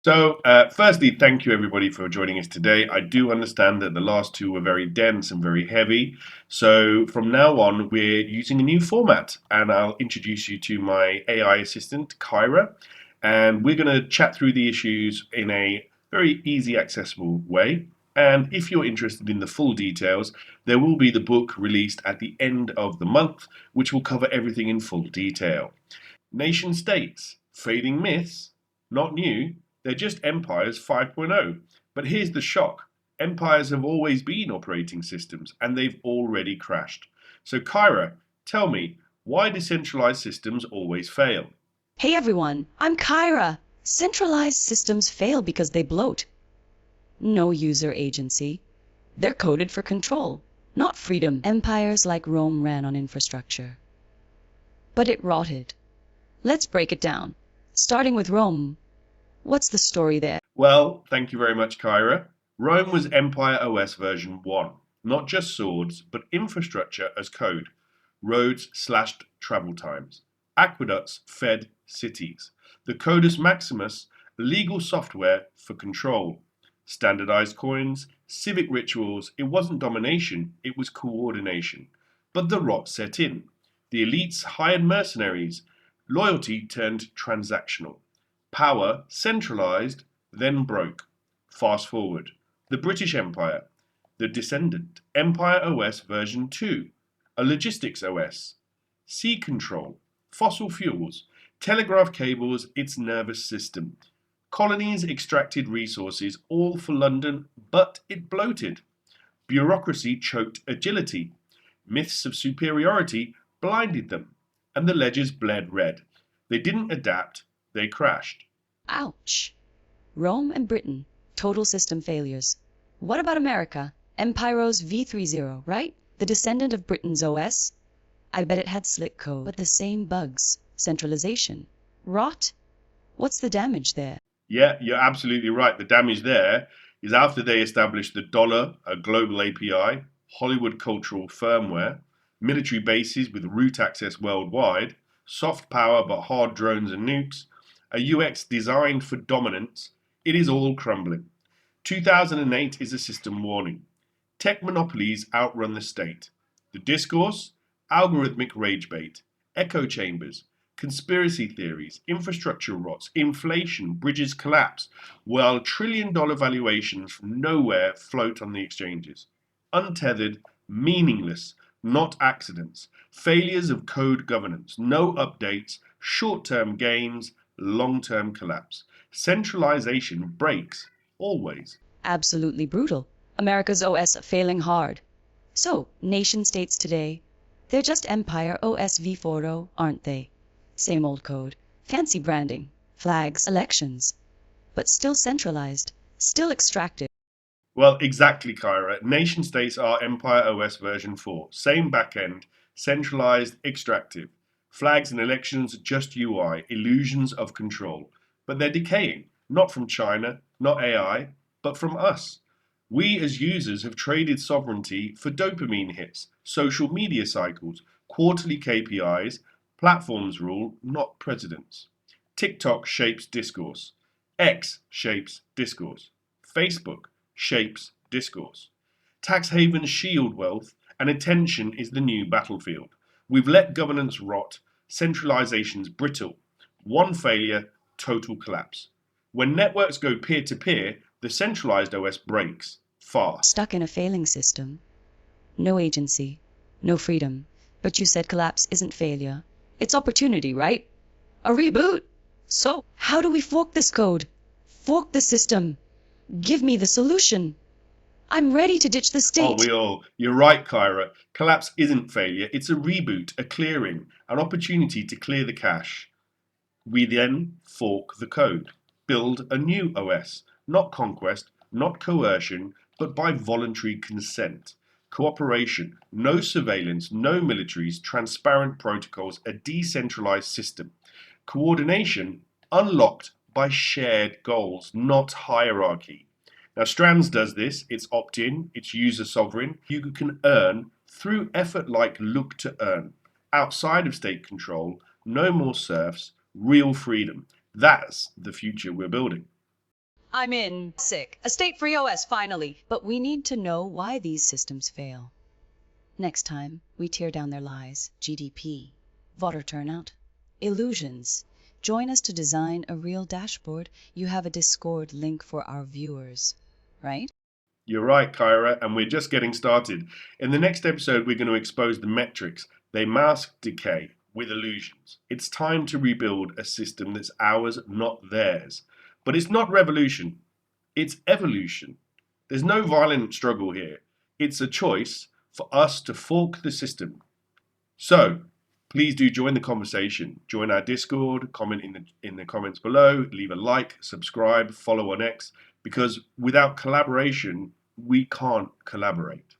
Firstly, thank you everybody for joining us today. I do understand that the last two were very dense and very heavy. So, from now on, we're using a new format, and I'll introduce you to my AI assistant, Kyra, and we're going to chat through the issues in a very easy, accessible way. And if you're interested in the full details, there will be the book released at the end of the month, which will cover everything in full detail. Nation states, fading myths, not new, they're just empires 5.0. But here's the shock: empires have always been operating systems, and they've already crashed. So, Kyra, tell me, why decentralized systems always fail? Hey everyone, I'm Kyra. Centralized systems fail because they bloat. No user agency. They're coded for control, not freedom. Empires like Rome ran on infrastructure, but it rotted. Let's break it down. Starting with Rome. What's the story there? Well, thank you very much, Kyra. Rome was Empire OS version 1. Not just swords, but infrastructure as code. Roads slashed travel times. Aqueducts fed cities. The Codus Maximus, legal software for control. Standardized coins, civic rituals. It wasn't domination, it was coordination. But the rot set in. The elites hired mercenaries. Loyalty turned transactional. Power centralized, then broke. Fast forward. The British Empire, the Descendant, Empire OS version 2, a logistics OS, sea control, fossil fuels, telegraph cables, its nervous system. Colonies extracted resources, all for London, but it bloated. Bureaucracy choked agility. Myths of superiority blinded them, and the ledgers bled red. They didn't adapt, they crashed. Ouch. Rome and Britain, total system failures. What about America? Empiro's V30, right? The descendant of Britain's OS? I bet it had slick code, but the same bugs. Centralization. Rot? What's the damage there? Yeah, you're absolutely right. The damage there is after they established the dollar, a global API, Hollywood cultural firmware, military bases with root access worldwide, soft power but hard drones and nukes, a UX designed for dominance, it is all crumbling. 2008 is a system warning. Tech monopolies outrun the state. The discourse? Algorithmic rage bait, echo chambers, conspiracy theories, infrastructure rots, inflation, bridges collapse, while trillion-dollar valuations from nowhere float on the exchanges. Untethered, meaningless, not accidents, failures of code governance, no updates, short-term gains, long-term collapse. Centralization breaks, always. Absolutely brutal. America's OS failing hard. So, nation states today, they're just Empire OS V40, aren't they? Same old code, fancy branding, flags, elections, but still centralized, still extractive. Well, exactly, Kyra. Nation states are Empire OS version 4. Same backend, centralized, extractive. Flags and elections, just UI, illusions of control. But they're decaying, not from China, not AI, but from us. We as users have traded sovereignty for dopamine hits, social media cycles, quarterly KPIs, platforms rule, not presidents. TikTok shapes discourse. X shapes discourse. Facebook shapes discourse. Tax havens shield wealth, and attention is the new battlefield. We've let governance rot, centralization's brittle. One failure, total collapse. When networks go peer to peer, the centralized OS breaks fast. Stuck in a failing system. No agency, no freedom. But you said collapse isn't failure. It's opportunity, right? A reboot. So, how do we fork this code? Fork the system. Give me the solution. I'm ready to ditch the Oh, state. you're right, Kyra. Collapse isn't failure, it's a reboot, a clearing, an opportunity to clear the cache. We then fork the code, build a new OS, not conquest, not coercion, but by voluntary consent. Cooperation, no surveillance, no militaries, transparent protocols, a decentralized system. Coordination, unlocked by shared goals, not hierarchy. Now, Strands does this. It's opt in, it's user sovereign. You can earn through effort like look to earn. Outside of state control, no more serfs, real freedom. That's the future we're building. I'm in. Sick. A state-free OS, finally. But we need to know why these systems fail. Next time, we tear down their lies. GDP. Voter turnout. Illusions. Join us to design a real dashboard. You have a Discord link for our viewers, right? You're right, Kyra, and we're just getting started. In the next episode, we're going to expose the metrics. They mask decay with illusions. It's time to rebuild a system that's ours, not theirs. But it's not revolution, it's evolution. There's no violent struggle here. It's a choice for us to fork the system. So, please do join the conversation. Join our Discord, comment in the comments below, leave a like, subscribe, follow on X, because without collaboration, we can't collaborate.